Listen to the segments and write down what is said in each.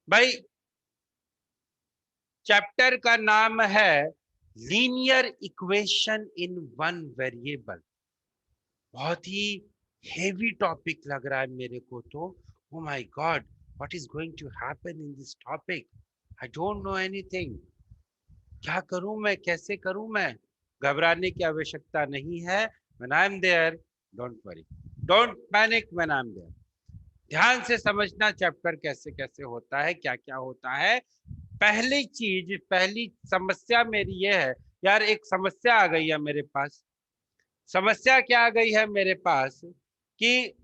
भाई चैप्टर का नाम है linear equation in one variable. बहुत ही हेवी टॉपिक लग रहा है मेरे को तो। Oh my god, what is going to happen in this topic? I don't know anything. क्या करूं मैं, कैसे करूं मैं? घबराने की आवश्यकता नहीं है। When I am there, don't worry, don't panic when I am there. ध्यान से समझना चैप्टर कैसे कैसे होता है, क्या क्या होता है। पहली चीज, पहली समस्या मेरी ये है यार, एक समस्या आ गई है मेरे पास। समस्या क्या आ गई है मेरे पास कि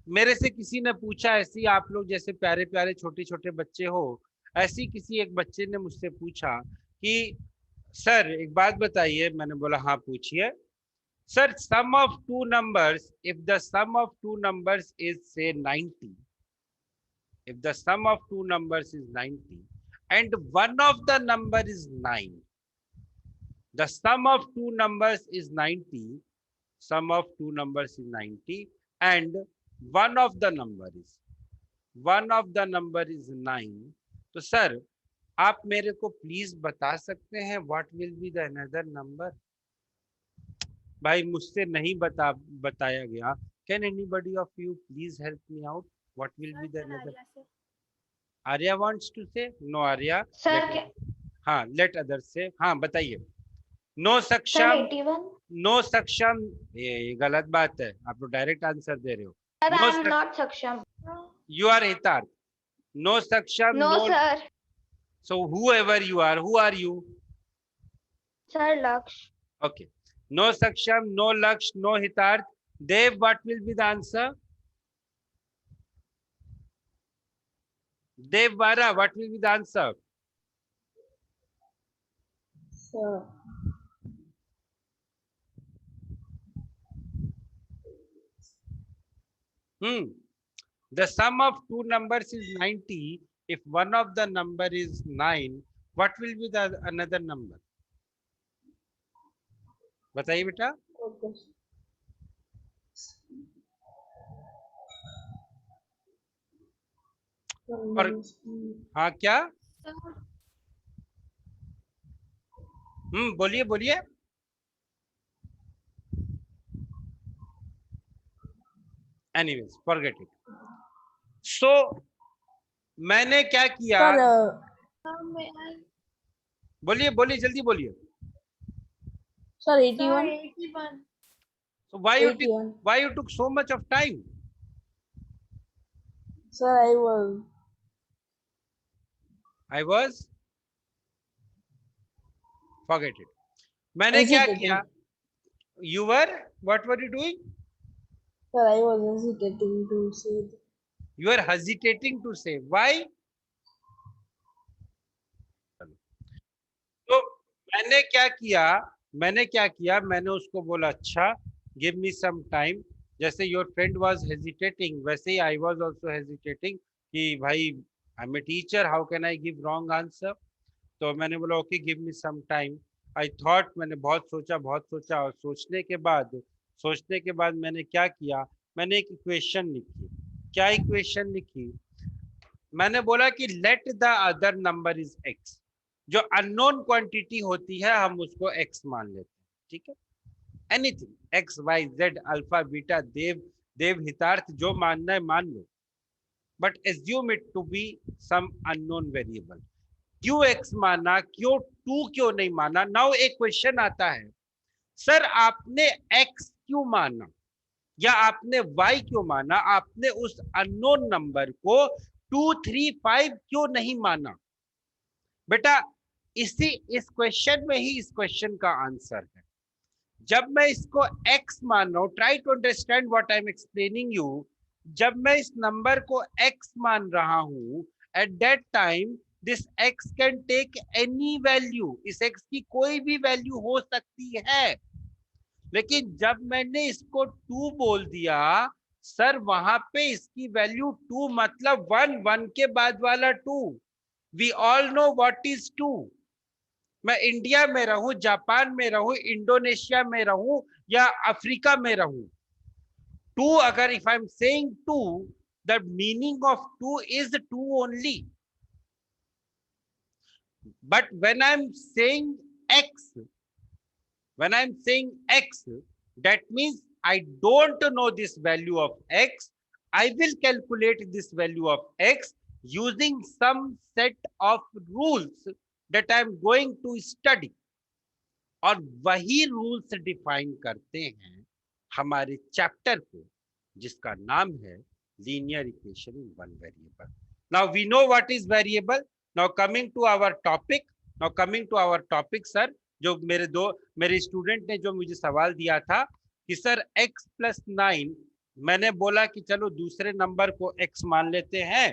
मेरे से किसी ने पूछा, ऐसी आप लोग जैसे प्यारे प्यारे छोटे छोटे बच्चे हो, ऐसी किसी एक बच्चे ने मुझसे पूछा कि सर एक बात बताइए। मैंने बोला हाँ पूछिए। Sir, sum of two numbers, if the sum of two numbers is say 90, if the sum of two numbers is 90 and one of the number is 9, the sum of two numbers is 90, sum of two numbers is 90 and one of the number is one of the number is 9, तो sir आप मेरे को please बता सकते हैं what will be the another number? भाई मुझसे नहीं बताया गया। Can anybody of you please help me out? What will be the another? Arya wants to say? No Arya. Sir let, हाँ लेट अदर से। हाँ बताइए। नो सर सक्षम, 81। नो सक्षम। ये गलत बात है, आप लोग डायरेक्ट आंसर दे रहे हो। Sir no I am not Saksham. You are Hitarth. No Saksham, no no. Sir. So whoever you are, who are you? Sir Lakshya. Okay, no saksham, no laksh, no hitarth. Dev, what will be the answer? Dev Vara, what will be the answer? Sir. The sum of two numbers is 90. If one of the number is 9, what will be the another number? बताइए बेटा। Okay. और हाँ क्या? बोलिए बोलिए। Anyways, forget it. So मैंने क्या किया? बोलिए बोलिए जल्दी बोलिए। Sir, 81. So 81. why you took so much of time? Sir, I was Forget it. मैंने क्या hesitating. किया? You were, what were you doing? Sir, I was hesitating to say. You are hesitating to say. Why? तो मैंने क्या किया? मैंने उसको बोला अच्छा, गिव मी सम टाइम। जैसे योर फ्रेंड वाज हेजिटेटिंग, वैसे ही आई वाज आल्सो हेजिटेटिंग कि भाई I am a teacher, how can I give wrong answer? तो मैंने बोला okay give me some time. I thought, मैंने बहुत सोचा और सोचने के बाद मैंने क्या किया? मैंने एक इक्वेशन लिखी। क्या इक्वेशन लिखी? मैंने बोला कि let the other number is x. जो अननोन क्वांटिटी होती है हम उसको एक्स मान लेते हैं, ठीक है? Anything X Y Z alpha beta, Dev Dev Hitarth, जो मानना है मान लो, but assume it to be some unknown variable. क्यों एक्स माना, क्यों टू क्यों नहीं माना? नाउ एक क्वेश्चन आता है, सर आपने एक्स क्यों माना या आपने वाई क्यों माना? आपने उस अननोन नंबर को 235 क्यों नहीं माना? बेटा इस क्वेश्चन में ही इस क्वेश्चन का आंसर है। जब मैं इसको x मान रहा हूं, try to understand what I am explaining you. जब मैं इस नंबर को x मान रहा हूं, at that time this x can take any value. इस x की कोई भी वैल्यू हो सकती है। लेकिन जब मैंने इसको 2 बोल दिया, सर वहां पे इसकी वैल्यू 2 मतलब 1, 1 के बाद वाला 2। We all know what is 2। मैं इंडिया में रहूं, जापान में रहूं, इंडोनेशिया में रहूं या अफ्रीका में रहूं, 2 अगर if I am saying 2, the meaning of 2 is 2 only. But when I'm saying x, that means I don't know this value of x. I will calculate this value of x using some set of rules that I'm going to study. और वही rules define करते हैं हमारे chapter को, जिसका नाम है linear equation in one variable. Now we know what is variable. Now coming to our topic sir, जो मेरे स्टूडेंट ने जो मुझे सवाल दिया था कि सर x प्लस 9, मैंने बोला कि चलो दूसरे नंबर को x मान लेते हैं.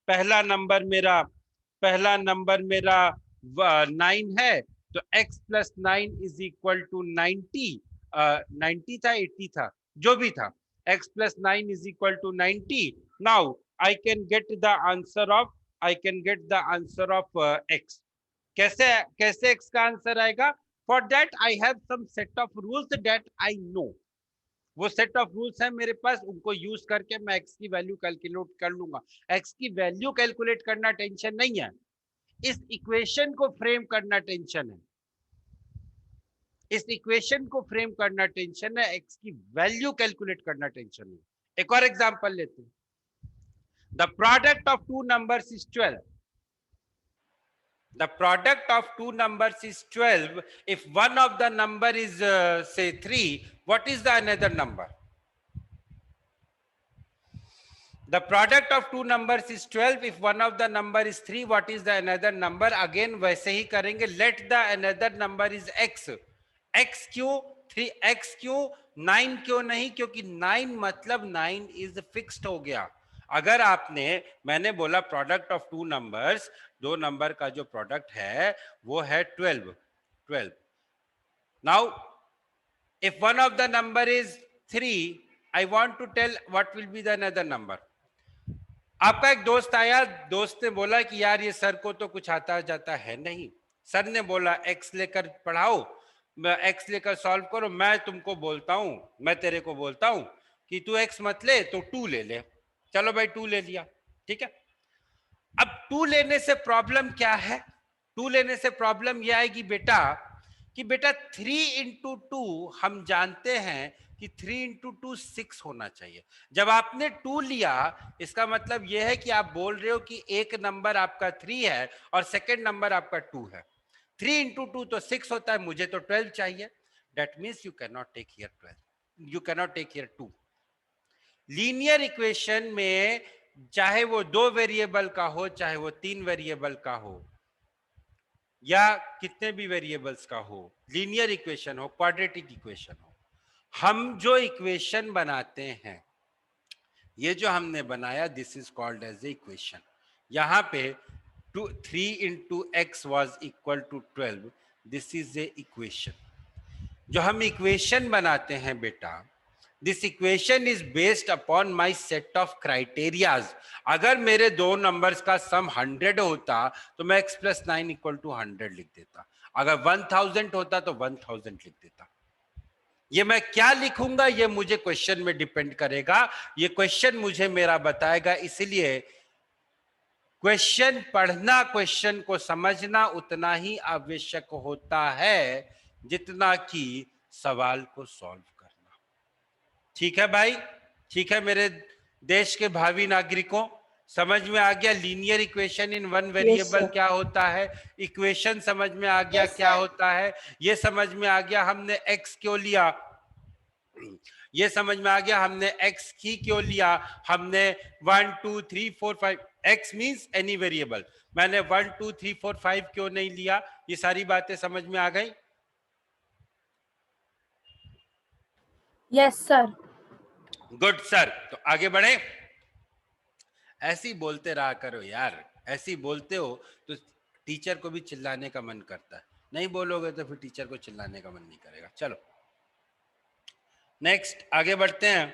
पहला नंबर मेरा 9 है, तो x plus 9 is equal to 90. 90 था 80 था, जो भी था, x plus 9 is equal to 90. Now I can get the answer of x. कैसे x का आंसर आएगा? For that I have some set of rules that I know. वो set of rules है मेरे पास, उनको यूज करके मैं x की वैल्यू कैलकुलेट कर लूंगा. x की वैल्यू कैलकुलेट करना टेंशन नहीं है, इस इक्वेशन को फ्रेम करना टेंशन है. x की वैल्यू कैलकुलेट करना टेंशन है. एक और एग्जांपल लेते हैं. The product of two numbers is 12. The product of two numbers is 12. If one of the number is say 3, what is the another number? The product of two numbers is 12. If one of the number is 3, what is the another number? Again वैसे ही करेंगे. Let the another number is x. x क्यों 3? x क्यों 9 क्यों नहीं? क्योंकि 9 मतलब 9 is fixed हो गया. अगर मैंने बोला प्रोडक्ट ऑफ टू नंबर्स, दो नंबर का जो प्रोडक्ट है वो है 12. Now if one of the number is 3, I want to tell what will be the another number. आपका एक दोस्त आया, दोस्त ने बोला कि यार ये सर को तो कुछ आता जाता है नहीं. सर ने बोला x लेकर पढ़ाओ, x लेकर सॉल्व करो. मैं तुमको बोलता हूं, मैं तेरे को बोलता हूं कि तू x मत ले तो 2 ले ले. चलो भाई 2 ले लिया, ठीक है. अब 2 लेने से प्रॉब्लम क्या है? 2 लेने से प्रॉब्लम यह आएगी बेटा कि बेटा 3 इंटू 2 हम जानते हैं कि 3 इंटू 2 6 होना चाहिए. जब आपने 2 लिया, इसका मतलब यह है कि आप बोल रहे हो कि एक नंबर आपका 3 है और सेकंड नंबर आपका 2 है. 3 इंटू 2 तो 6 होता है, मुझे तो 12 चाहिए. That means you can not take here 12, you can not take here 2. Linear equation में चाहे वो 2 वेरिएबल का हो, चाहे वो 3 वेरिएबल का हो, या कितने भी वेरिएबल्स का हो, लीनियर इक्वेशन हो, क्वाड्रेटिक इक्वेशन हो, हम जो इक्वेशन बनाते हैं, ये जो हमने बनाया, this is called as a equation. यहां पे 3 into x was equal to 12. This is a equation. जो हम इक्वेशन बनाते हैं बेटा, this equation is based upon my set of criterias. अगर मेरे दो नंबर्स का सम 100 होता तो मैं x प्लस 9 इक्वल टू 100 लिख देता. अगर 1000 होता तो 1000 लिख देता. ये मैं क्या लिखूंगा ये मुझे क्वेश्चन में डिपेंड करेगा. ये क्वेश्चन मुझे मेरा बताएगा. इसलिए क्वेश्चन पढ़ना, क्वेश्चन को समझना उतना ही आवश्यक होता है जितना कि सवाल को सॉल्व करना. ठीक है भाई? ठीक है मेरे देश के भावी नागरिकों, समझ में आ गया linear equation in one variable क्या होता है? इक्वेशन समझ में आ गया क्या होता है? ये समझ में आ गया हमने x क्यों लिया, ये समझ में आ गया हमने x की क्यों लिया. हमने 1 2 3 4 5 x मींस एनी वेरिएबल. मैंने 1 2 3 4 5 क्यों नहीं लिया? ये सारी बातें समझ में आ गई? Yes sir. Good sir. तो आगे बढ़े. ऐसे ही बोलते रहा करो यार. ऐसे ही बोलते हो तो टीचर को भी चिल्लाने का मन करता है. नहीं बोलोगे तो फिर टीचर को चिल्लाने का मन नहीं करेगा. चलो नेक्स्ट आगे बढ़ते हैं.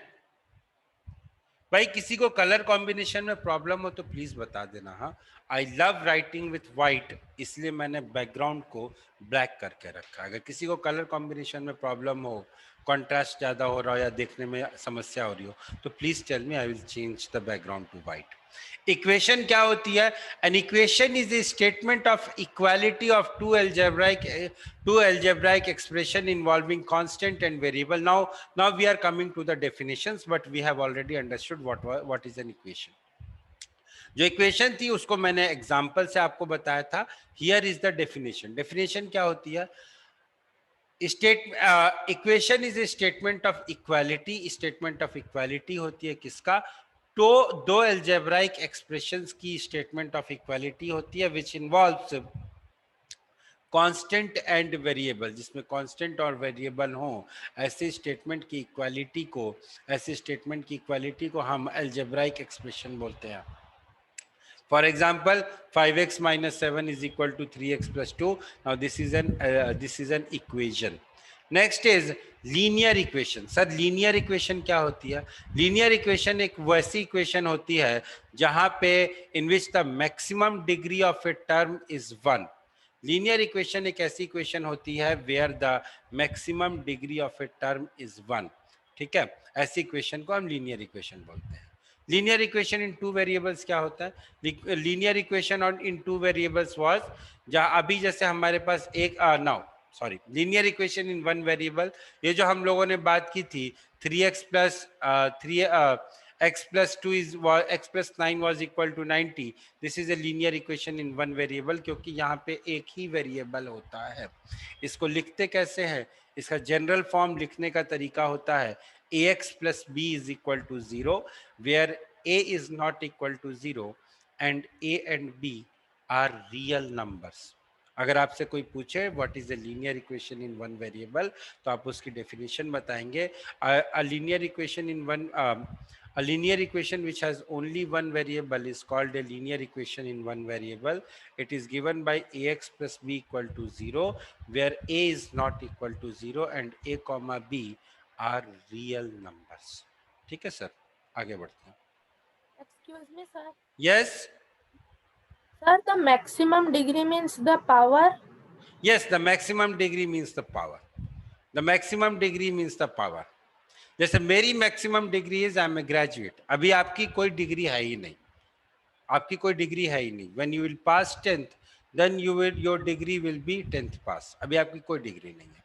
भाई किसी को कलर कॉम्बिनेशन में प्रॉब्लम हो तो प्लीज बता देना. हाँ, I love writing with white, इसलिए मैंने बैकग्राउंड को ब्लैक करके रखा. अगर किसी को कलर कॉम्बिनेशन में प्रॉब्लम हो कॉन्ट्रास्ट ज्यादा हो रहा हो या देखने में समस्या हो रही हो तो please tell me, I will change the background to white. Equation क्या होती है? An equation is a statement of equality of two algebraic expression involving constant and variable. Now we are coming to the definitions, but we have already understood what is an equation. जो equation थी उसको मैंने example से आपको बताया था. Here is the definition. Definition क्या होती है? Equation is a statement of equality. Statement of equality होती है किसका? तो दो एल्जेब्राइक एक्सप्रेशंस की स्टेटमेंट ऑफ इक्वालिटी होती है which involves constant and variable. जिसमें कांस्टेंट और वेरिएबल हो ऐसे स्टेटमेंट की इक्वालिटी को हम एल्जेब्राइक एक्सप्रेशन बोलते हैं. For example, 5x minus 7 is equal to 3x plus 2. Now this is an equation. Next is linear equation. Sir linear equation क्या होती है? Linear equation एक वैसी equation होती है जहां पे in which the maximum degree of a term is 1. Linear equation एक ऐसी equation होती है where the maximum degree of a term is 1. ठीक है, ऐसी equation को हम linear equation बोलते हैं. लीनियर इक्वेशन इन टू वेरिएबल्स क्या होता है? Linear equation on in two variables was, जहां अभी जैसे हमारे पास एक linear equation in one variable, ये जो हम लोगों ने बात की थी 3x plus 2 is x plus 9 was equal to 90. This is a linear equation in one variable, क्योंकि यहाँ पे एक ही वेरिएबल होता है. इसको लिखते कैसे हैं? इसका जनरल फॉर्म लिखने का तरीका होता है ax plus b is equal to 0, where a is not equal to 0 and a and b are real numbers. अगर आपसे कोई पूछे what is a linear equation in one variable तो आप उसकी डेफिनेशन बताएंगे. a linear equation which has only one variable is called a linear equation in one variable. It is given by ax plus b equal to 0, where a is not equal to 0 and a comma b are real numbers. ठीक है sir, आगे बढ़ते हैं. Excuse me, sir. Yes. Sir, the maximum degree means the power. Yes, the maximum degree means the power. The maximum degree means the power. जैसे मेरी maximum degree is I am a graduate. अभी आपकी कोई degree है ही नहीं, आपकी कोई डिग्री है ही नहीं. When you will pass 10th then your degree will be 10th pass. अभी आपकी कोई डिग्री नहीं है.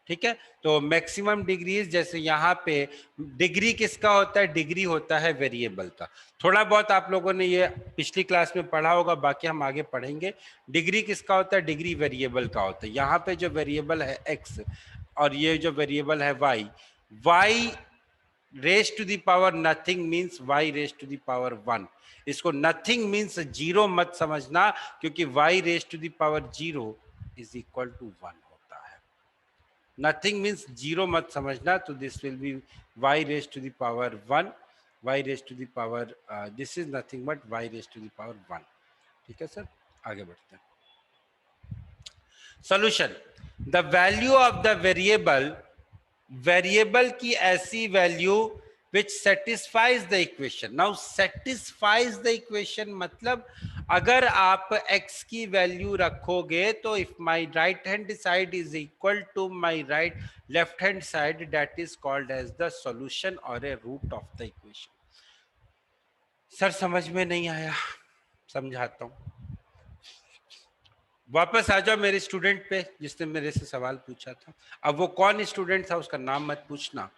ठीक है, तो मैक्सिमम डिग्रीज, जैसे यहाँ पे डिग्री किसका होता है? डिग्री होता है वेरिएबल का. थोड़ा बहुत आप लोगों ने ये पिछली क्लास में पढ़ा होगा, बाकी हम आगे पढ़ेंगे. डिग्री किसका होता है? डिग्री वेरिएबल का होता है. यहाँ पे जो वेरिएबल है x और ये जो वेरिएबल है y raise to the power nothing means y raise to the power 1. इसको नथिंग मीन्स जीरो मत समझना, क्योंकि y raise to the power 0 is equal to 1 होता है. नथिंग मीन्स जीरो मत समझना, तो this will be y raise to the power 1. y raise to the power this is nothing but y raise to the power 1. ठीक है sir, आगे बढ़ते हैं. Solution. The value of the variable की ऐसी value which satisfies the equation. Now satisfies the equation मतलब अगर आप x की वैल्यू रखोगे तो if my right hand side is equal to my left hand side, that is called as the solution or a root of the equation. Sir समझ में नहीं आया, समझाता हूँ. वापस आ जाओ मेरे स्टूडेंट पे जिसने मेरे से सवाल पूछा था. अब वो कौन स्टूडेंट था उसका नाम मत पूछना,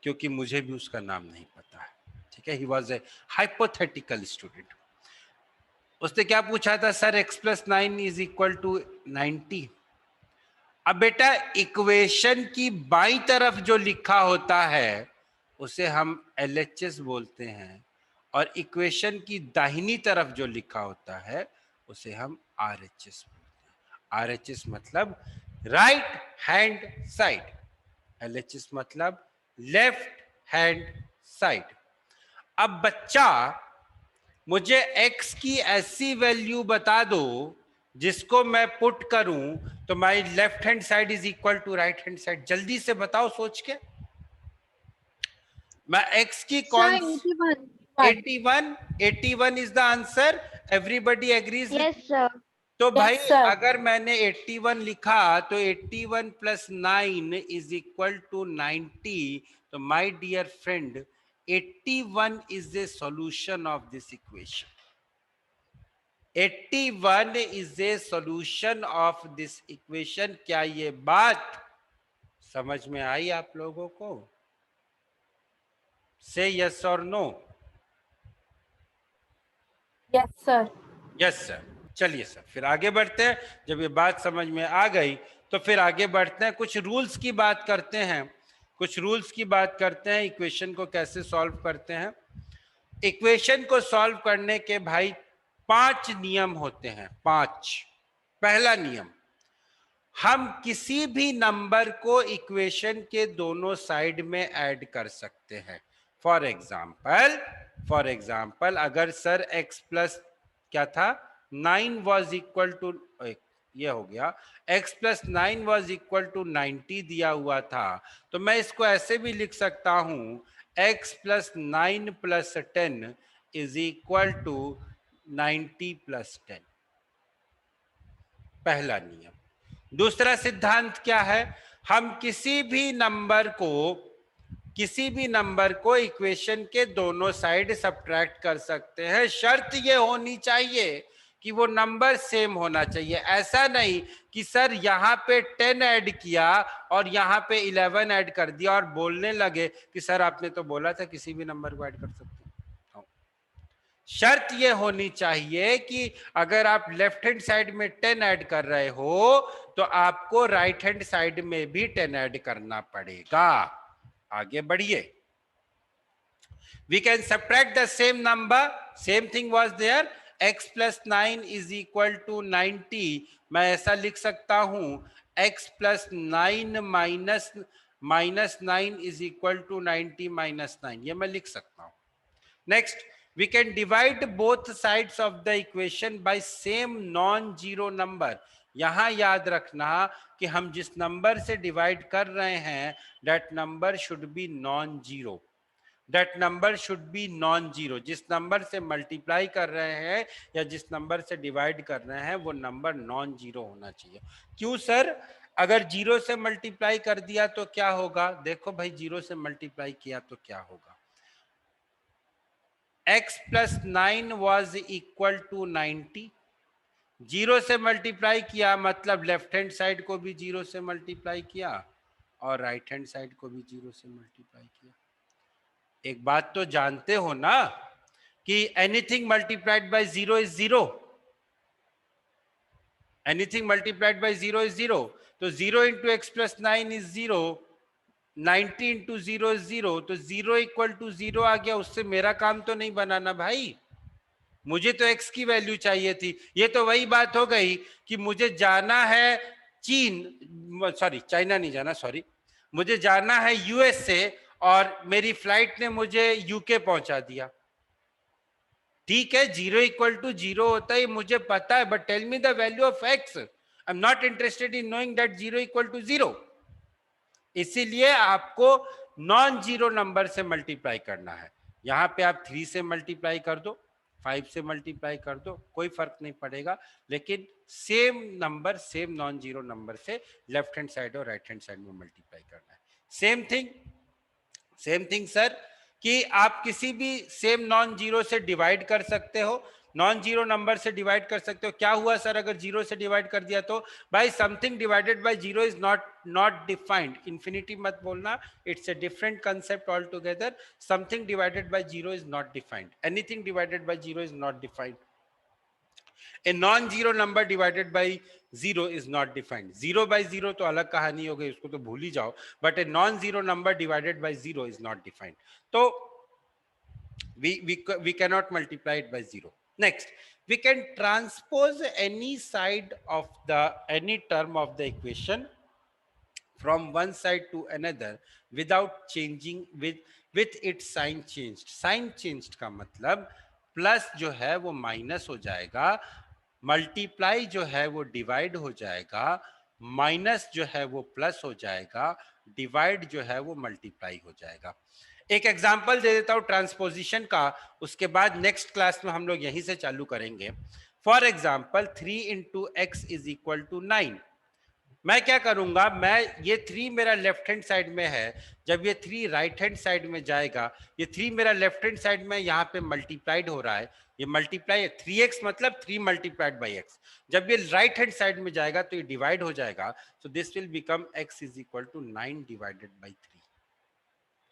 क्योंकि मुझे भी उसका नाम नहीं पता है. ठीक है, he was a hypothetical student. उसने क्या पूछा था? Sir x plus 9 is equal to 90. अब बेटा इक्वेशन की बाईं तरफ जो लिखा होता है उसे हम LHS बोलते हैं, और इक्वेशन की दाहिनी तरफ जो लिखा होता है उसे हम RHS बोलते हैं. RHS मतलब राइट हैंड साइड, LHS मतलब लेफ्ट हैंड साइड. अब बच्चा मुझे x की ऐसी वैल्यू बता दो जिसको मैं पुट करूं तो my left hand side is equal to right hand side. जल्दी से बताओ सोच के. मैं x की कौन? 81 is the answer. Everybody agrees? Yes, sir. तो भाई Yes, sir. अगर मैंने 81 लिखा तो 81 प्लस 9 इज इक्वल टू 90. तो my dear friend 81 is a solution of this equation. 81 is a solution of this equation. क्या ये बात समझ में आई आप लोगों को? से यस और no? Yes, sir. Yes sir. चलिए सर फिर आगे बढ़ते हैं. जब ये बात समझ में आ गई तो फिर आगे बढ़ते हैं, कुछ रूल्स की बात करते हैं. कुछ रूल्स की बात करते हैं, इक्वेशन को कैसे सॉल्व करते हैं. इक्वेशन को सॉल्व करने के भाई 5 नियम होते हैं. 5. पहला नियम, हम किसी भी नंबर को इक्वेशन के दोनों साइड में ऐड कर सकते हैं. फॉर एग्जाम्पल अगर सर x प्लस क्या था 9 वॉज इक्वल टू, ये हो गया x plus 9 was equal to 90 दिया हुआ था, तो मैं इसको ऐसे भी लिख सकता हूं x plus 9 plus 10 is equal to 90 plus 10. पहला नियम. दूसरा सिद्धांत क्या है, हम किसी भी नंबर को इक्वेशन के दोनों साइड सब्ट्रैक्ट कर सकते हैं. शर्त ये होनी चाहिए कि वो नंबर सेम होना चाहिए. ऐसा नहीं कि सर यहाँ पे 10 ऐड किया और यहाँ पे 11 ऐड कर दिया और बोलने लगे कि सर आपने तो बोला था किसी भी नंबर को ऐड कर सकते हैं. शर्त ये होनी चाहिए कि अगर आप लेफ्ट हैंड साइड में 10 ऐड कर रहे हो तो आपको राइट हैंड साइड में भी 10 ऐड करना पड़ेगा. आगे बढ़िए. We can subtract the same number. Same thing was there. x plus 9 is equal to 90. मैं ऐसा लिख सकता हूं x plus 9 minus 9 is equal to 90 minus 9. ये मैं लिख सकता हूं. Next, we can divide both sides of the equation by same non-zero number. यहां याद रखना कि हम जिस नंबर से डिवाइड कर रहे हैं that number should be non-zero. That number should be non-zero. जिस नंबर से मल्टीप्लाई कर रहे हैं या जिस नंबर से डिवाइड कर रहे हैं वो नंबर नॉन जीरो होना चाहिए. क्यों सर? अगर जीरो से मल्टीप्लाई कर दिया तो क्या होगा? देखो भाई, जीरो से मल्टीप्लाई किया तो क्या होगा. x plus 9 was equal to 90. Zero से मल्टीप्लाई किया मतलब लेफ्ट हैंड साइड को भी जीरो से मल्टीप्लाई किया और राइट हैंड साइड को भी जीरो से मल्टीप्लाई किया. एक बात तो जानते हो ना कि anything multiplied by zero is zero. Anything multiplied by zero is zero. तो zero into X plus 9 is zero. 90 into zero is zero. तो जीरो इक्वल टू जीरो आ गया. उससे मेरा काम तो नहीं बनाना भाई. मुझे तो x की वैल्यू चाहिए थी. ये तो वही बात हो गई कि मुझे जाना है चाइना नहीं जाना, सॉरी, मुझे जाना है यूएसए और मेरी फ्लाइट ने मुझे यूके पहुंचा दिया. ठीक है, जीरो इक्वल टू जीरो होता है मुझे पता है, but tell me the value of x. I am not interested in knowing that zero equal to zero. इसीलिए आपको नॉन जीरो नंबर से मल्टीप्लाई करना है. यहां पे आप 3 से मल्टीप्लाई कर दो, 5 से मल्टीप्लाई कर दो, कोई फर्क नहीं पड़ेगा, लेकिन same number, same non zero number से लेफ्ट हैंड साइड और राइट हैंड साइड में मल्टीप्लाई करना है. सेम थिंग सर कि आप किसी भी सेम नॉन जीरो से डिवाइड कर सकते हो, नॉन जीरो नंबर से डिवाइड कर सकते हो. क्या हुआ सर अगर जीरो से डिवाइड कर दिया तो? भाई something divided by zero is not defined. Infinity मत बोलना, it's a different concept all together. Something divided by zero is not defined. Anything divided by zero is not defined. A non zero number divided by zero is not defined. Zero by zero तो अलग कहानी हो गई, उसको तो भूल ही जाओ, but a non zero number divided by zero is not defined. तो we cannot multiply it by zero. Next, we can transpose any term of the equation from one side to another without changing with its sign changed. Sign changed का मतलब plus जो है वो minus हो जाएगा, multiply जो है वो डिवाइड हो जाएगा, माइनस जो है वो प्लस हो जाएगा, डिवाइड जो है वो मल्टीप्लाई हो जाएगा. एक एग्जांपल दे देता हूं ट्रांसपोजिशन का, उसके बाद नेक्स्ट क्लास में हम लोग यहीं से चालू करेंगे. For example 3 into x is equal to 9। मैं क्या करूंगा, मैं ये 3 मेरा लेफ्ट हैंड साइड में है, जब ये 3 राइट हैंड साइड में जाएगा, ये 3 मेरा लेफ्ट हैंड साइड में यहाँ पे मल्टीप्लाइड हो रहा है, ये मल्टीप्लाई 3x मतलब 3 मल्टीप्लाइड बाई x। जब ये राइट हैंड साइड में जाएगा तो ये डिवाइड हो जाएगा, so this will become x is equal to 9 divided by 3।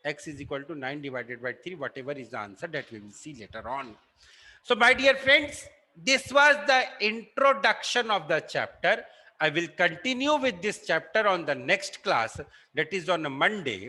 x is equal to 9 divided by 3, whatever is the answer that we will see later on. So my dear friends, this was the introduction of the chapter. I will continue with this chapter on the next class, that is on a Monday.